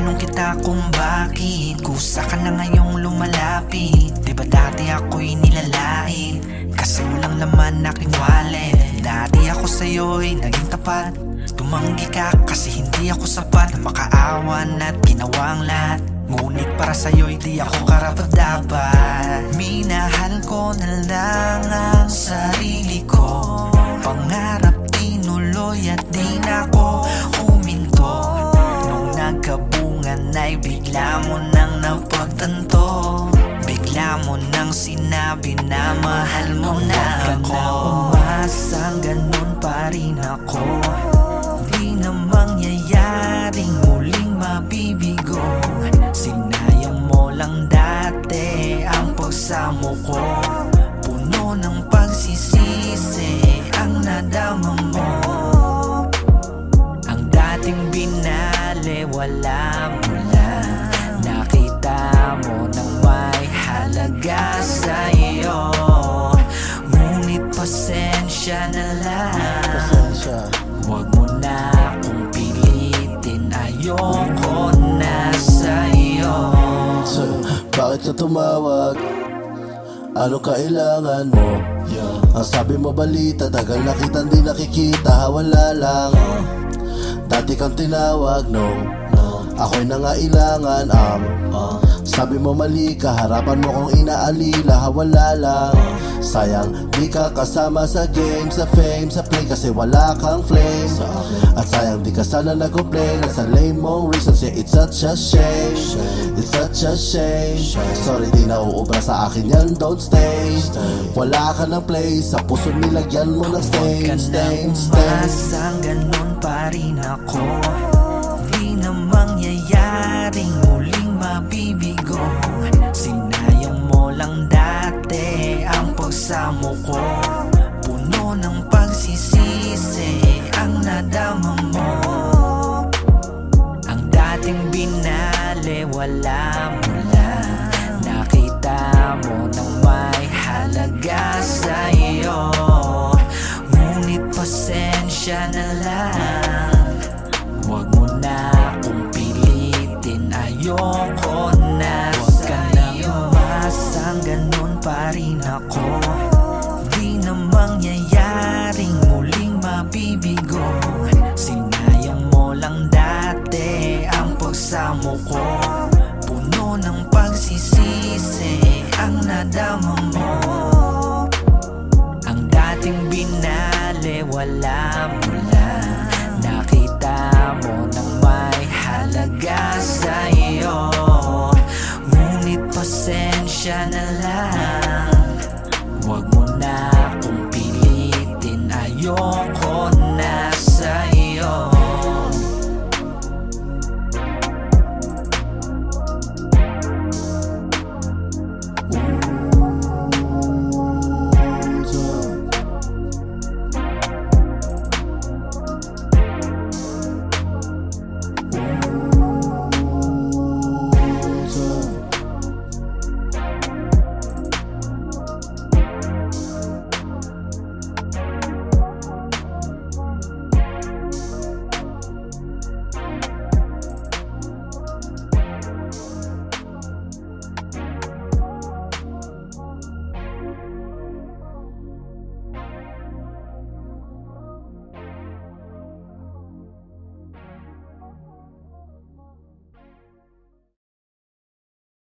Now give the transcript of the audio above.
Tinatanong kita kung bakit kusa ka na ngayong lumalapit. Diba dati ako'y nilalait kasi walang laman aking wallet. Dati ako sa'yo'y naging tapat. Tumanggi ka kasi hindi ako sapat na makaawan at ginawang lahat. Ngunit para sa'yo'y di ako karapat-dapat. Minahal ko na lang ang sarili ko. Pangarap tinuloy at di na ako huminto. Nung nagkabungan ay bigla mo nang napagtanto. Bigla mo nang sinabi na mahal mo na ako. Huwag ka na umasang ganun pa rin ako. Di na mangyayaring muling mabibigo. Sinayang mo lang dati ang pagsamo ko. Puno ng pagsisisi ang nadama mo. Ang dating binali wala mo lang. Nakita mo nang may halaga sa'yo. Ngunit pasensya na lang. Huwag mo na akong pilitin. Ayoko na sa'yo. Bakit ka tumawag? Ano kailangan mo? Ang sabi mo balita, tagal na kitang di nakikita. Wala lang. Dati kang tinawag nung ako'y nangailangan ang sabi mo mali ka, harapan mo kong inaalila. Wala lang. Sayang di ka kasama sa game, sa fame, sa play kasi wala kang flame. At sayang di ka sana nag-complain at sa lame mong reasons. Yeah, it's such a shame. It's such a shame. Sorry di na uubra sa akin yan, don't stay. Wala ka ng place, sa puso nilagyan mo ng stain. Huwag ka na umasang ganun pa rin ako. Di na mangyayaring muling mabibigo. Sinayang mo lang dati ang pagsamo ko. Puno ng pagsisisi ang nadama mo. Ang dating binali wala mo lang. Nakita mo nang may halaga sa'yo. Ngunit pasensya na lang. Huwag mo na akong pilitin. Ayoko na sa'yo. Huwag ka na umasang ganun pa rin ako. Di na mangyayaring muling mabibigo. Sinayang mo lang dati ang pagsamo ko. Puno ng pagsisisi ang nadama mo. Ang dating binali wala mo lang. Nakita mo nang may halaga sa'yo. Ngunit pasensya na lang.